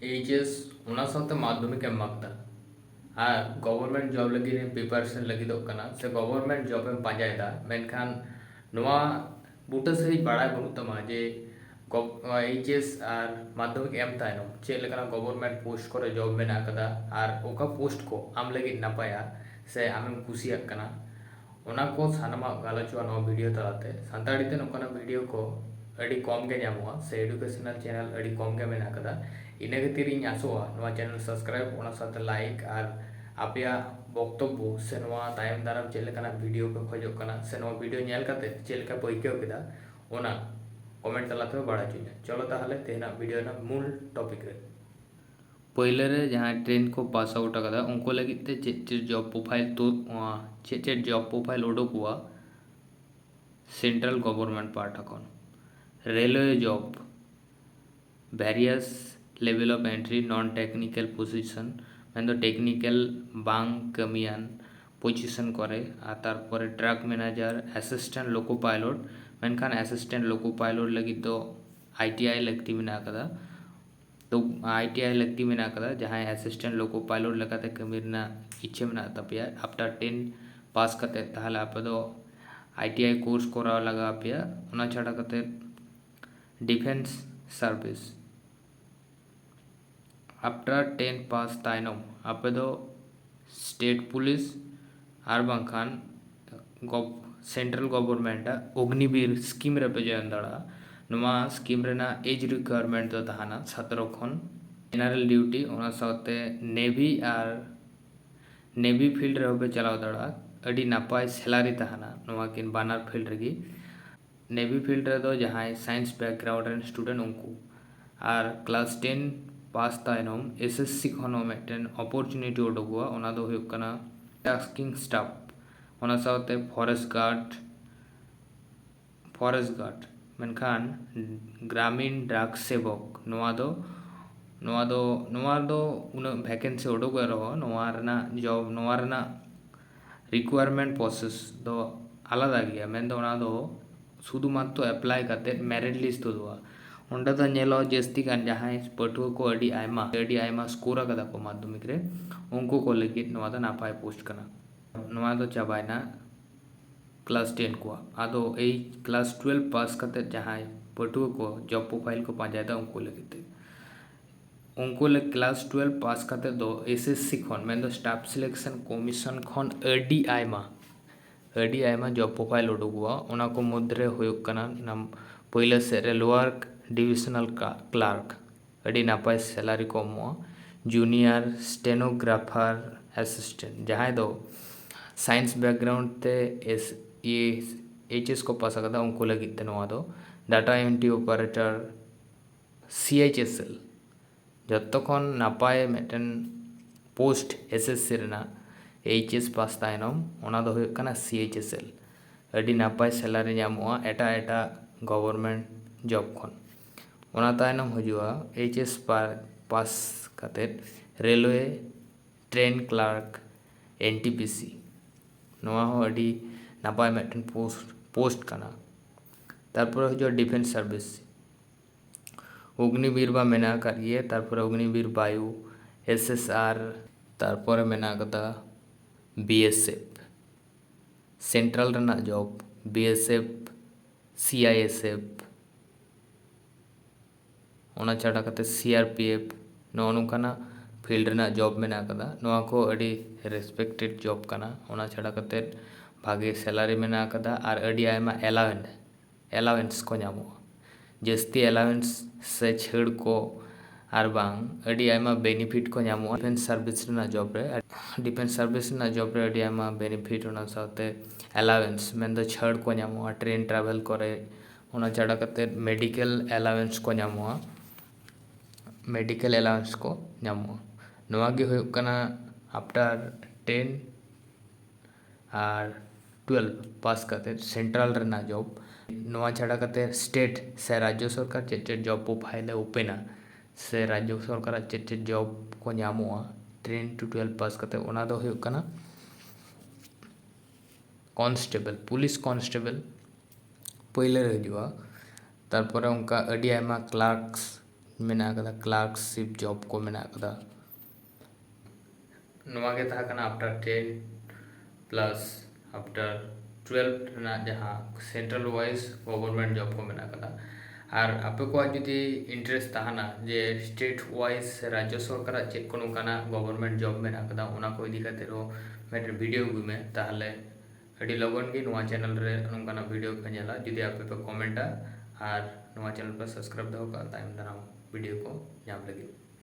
HS ᱚᱱᱟ ᱥᱟᱶᱛᱮ ᱢᱟᱫᱽᱫᱷᱚᱢᱤᱠ ᱮᱢ ᱢᱟᱜᱫᱟ ᱟᱨ ᱜᱚᱵᱷᱚᱨᱱᱢᱮᱱᱴ ᱡᱚᱵ ᱞᱟᱹᱜᱤᱫ ᱯᱨᱤᱯᱟরেশন ᱞᱟᱹᱜᱤᱫᱚᱜ ᱠᱟᱱᱟ ᱥᱮ ᱜᱚᱵᱷᱚᱨᱱᱢᱮᱱᱴ ᱡᱚᱵ ᱮᱢ ᱯᱟᱸᱡᱟᱭᱮᱫᱟ ᱢᱮᱱᱠᱷᱟन ᱱᱚᱣᱟ ᱵᱩᱴᱟᱹ ᱥᱟᱺᱦᱤᱡ ᱵᱟᱲᱟᱭ ᱵᱟᱹᱱᱩᱜ ᱛᱟᱢᱟ ᱡᱮ এইচএস আর মাধ্যমিক এম তায়নম ᱪᱮᱫ ᱞᱮᱠᱟᱱᱟᱜ গভর্নমেন্ট পোস্ট করে জব ᱢᱮᱱᱟᱜ ᱟᱠᱟᱫᱟ ᱟᱨ ᱚᱠᱟ পোস্ট ᱠᱚ ᱟᱢ ᱞᱟᱹᱜᱤᱫ ᱱᱟᱯᱟᱭᱟ ᱥᱮ ᱟᱢᱮᱢ ᱠᱩᱥᱤᱭᱟᱜ ᱠᱟᱱᱟ ᱚᱱᱟ ᱠᱚ ᱥᱟᱱᱟᱢᱟᱜ ᱜᱟᱞᱚᱪᱚᱜᱼᱟ ᱱᱚᱣᱟ ᱵᱷᱤᱰᱤᱭᱳ ᱛᱟᱞᱟᱛᱮ ᱥᱟᱱᱛᱟᱲᱤ ᱛᱮ ᱱᱚᱝᱠᱟᱱᱟᱜ ᱵᱷᱤᱰᱤᱭᱳ ᱠᱚ ᱟᱹᱰᱤ ᱠᱚᱢ ᱜᱮ ᱧᱟᱢᱚᱜᱼᱟ ᱥᱮ ᱮᱰᱩᱠᱮᱥᱚনাल ᱪᱮᱱᱮᱞ ᱟᱹᱰᱤ ᱠᱚᱢ ᱜᱮ ᱢᱮᱱᱟᱜ ᱟᱠᱟᱫᱟ ᱤᱱᱟᱹ ᱠᱷᱟᱹᱛᱤᱨ ᱤᱧ ᱟᱥᱚᱜᱼᱟ ᱱᱚᱣᱟ ᱪᱮᱱᱮᱞ ᱥᱟᱵᱥᱠᱨᱟᱭᱤᱵ ᱚᱱᱟ ᱥᱟᱶᱛᱮ ᱞᱟᱭᱤᱠ ᱟᱨ ᱟᱯᱮᱭᱟᱜ ᱵᱚᱠᱛᱚᱵᱵᱚ ᱥᱮ ᱱᱚᱣᱟ ᱛᱟᱭᱚᱢ ᱫᱟᱨᱟᱢ ᱪᱮᱫ ᱞᱮᱠᱟᱱᱟᱜ ᱵᱷᱤᱰᱤᱭᱳ ᱯᱮ ᱠᱷᱚᱡᱚᱜ ᱠᱟᱱᱟ ᱥᱮ ᱱᱚᱣᱟ ᱵᱷᱤᱰᱤᱭᱳ ᱧᱮᱞ ᱠᱟᱛᱮ ᱪᱮᱫ ᱞᱮᱠᱟ ᱯᱮ ᱟᱹᱭᱠᱟᱹᱣ ᱠᱮᱫᱟ ᱚᱱᱟ कमेंट तलाते बाड़ा चुना चलो ताहले तेना वीडियो ना मूल टॉपिक रे पहले रे जहाँ ट्रेन को पास आउट कदा उनको लगी ते चेक जॉब प्रोफाइल तो चेक जॉब प्रोफाइल उडोक हुआ सेंट्रल गवर्नमेंट पार्ट अकॉन railway job various level of entry non technical position मैं तो टेक्निकल बांग कमियान पोजीशन करे तारपरे track manager assistant loco pilot मेनखान असिस्टेंट लोको पायलट लगी तो आईटीआई लगती मेना कदा तो आईटीआई लगती मेना कदा जहाँ असिस्टेंट लोको पायलट लगाते कमीरना इच्छे मेना तपिया आफ्टर 10 पास करते ताहले आप दो आईटीआई कोर्स कराव लगा पिया उना छाड़ा करते डिफेंस सर्विस आफ्टर 10 पास तायनम आप दो स्टेट पुलिस और बांखान सेंट्रल गवर्नमेंट अग्निवीर स्कीम रे पे जॉइन दाड़ा नुमा स्कीम रेना एज रिक्वायरमेंट दो तहाना 17 खन जनरल ड्यूटी ओना साथे नेवी और नेवी फील्ड रे पे चलाव दाड़ा अडी नापाय सैलरी तहाना नुमा किन बानर फील्ड रेगी नेवी फील्ड रे दो जहां साइंस बैकग्राउंड रेन स्टूडेंट उनको और क्लास 10 पास तायनम एसएससी खनो मेटेन अपॉर्चुनिटी उडोगवा ओना दो हुयुक कना टास्किंग स्टाफ ओना साथे फॉरेस्ट गार्ड मेनखान ग्रामीण डाक सेवक नवा दो उन वैकेंसी उडोक रहो जॉब रिक्वायरमेंट प्रोसेस दो आलादा गया मेन दो शुधु मात्र अप्लाई करते मेरिट लिस्ट दुआ उंडा दो नेलो जस्ती कान जहां पटुआ को अडी आयमा स्कोर कदा को माध्यमिक रे उनको को लगित नवा दो नापाय पोस्ट कना नवा दो चाबायना क्लास 10 को आदो ए क्लास 12 पास करते जहां पटुआ को जॉब प्रोफाइल को पाजादा उनको लगिते उनको क्लास 12 पास करते दो एसएससी खन मेन दो स्टाफ सिलेक्शन कमीशन खन अडी आयमा जॉब प्रोफाइल उडुगवा ओना को मध्य हुयुक कना नाम पहले से रे लोअर डिविजनल क्लार्क अडी नापाय सैलरी को एमोआ जूनियर स्टेनोग्राफर असिस्टेंट जहां दो साइंस बैकग्राउंड ते एचएस को पास करता उनको लगी नवा दो डाटा एंट्री ऑपरेटर सीएचएसएल जतखन नापाय मेटन पोस्ट एसएससी रेना एचएस पास तायनम ओना दो हुयुक कना सीएचएसएल अडी नापाय सैलरी ᱧᱟᱢᱚᱜᱼᱟ एटा गवर्नमेंट जॉब खन ओना तायनम हजुआ एचएस पास करते रेलवे ट्रेन क्लार्क एनटीपीसी नवा हो अडी नापाय मेटन पोस्ट कना तारपर हजुआ डिफेंस सर्विस अग्निवीर बा मेना करिए तारपर अग्निवीर वायु एसएसआर तारपर मेना कदा बीएसएफ सेंट्रल रेना जॉब बीएसएफ सीआईएसएफ ओना छाड़ा करते सीआरपीएफ नवा नोकाना फील्ड रेना जॉब मेना कदा नवा को अडी रेस्पेक्टेड जॉब कना ओना छाड़ा करते भागे सैलरी मेना कदा और अडी आयमा अलाउंस को ᱧᱟᱢᱚᱜᱼᱟ जस्ती अलाउंस से छेड़ को और बांग अडी आयमा बेनिफिट को ᱧᱟᱢᱚᱜᱼᱟ डिफेंस सर्विस रेना जॉब रे अडी आयमा बेनिफिट ओना साथे अलाउंस मेन दो छेड़ को ᱧᱟᱢᱚᱜᱼᱟ ट्रेन ट्रैवल करे ओना छाड़ा करते मेडिकल अलाउंस को ᱧᱟᱢᱚᱜᱼᱟ नवा गे हुयुक कना आफ्टर 10 और 12 पास करते सेंट्रल रेना जॉब नवा छाड़ा करते स्टेट से राज्य सरकार चेक जॉब प्रोफाइल ओपेना से राज्य सरकार चेक जॉब को ᱧᱟᱢᱚᱜᱼᱟ 10 to 12 पास करते ओना दो हुयुक कना कांस्टेबल पुलिस कांस्टेबल पहले हजुआ तारपरे उनका अडी आयमा क्लार्क्स मेना कदा क्लार्कशिप जॉब को मेना कदा नुआ के था कना आफ्टर 10 प्लस आफ्टर 12 ना जहाँ सेंट्रल वाइज गवर्नमेंट जॉब को मेना कदा और आपे को जुदी इंटरेस्ट तहना जे स्टेट वाइज राज्य सरकार चेक को नोकाना गवर्नमेंट जॉब मेना कदा उना को इदी काते रो मेरे वीडियो गु में ताहले अड़ी लगन गी नुआ चैनल रे नोकाना वीडियो को नेला जुदी आपे पे कमेंटा और नुआ चैनल पर सब्सक्राइब दो का टाइम दाराम वीडियो को नाम लगी।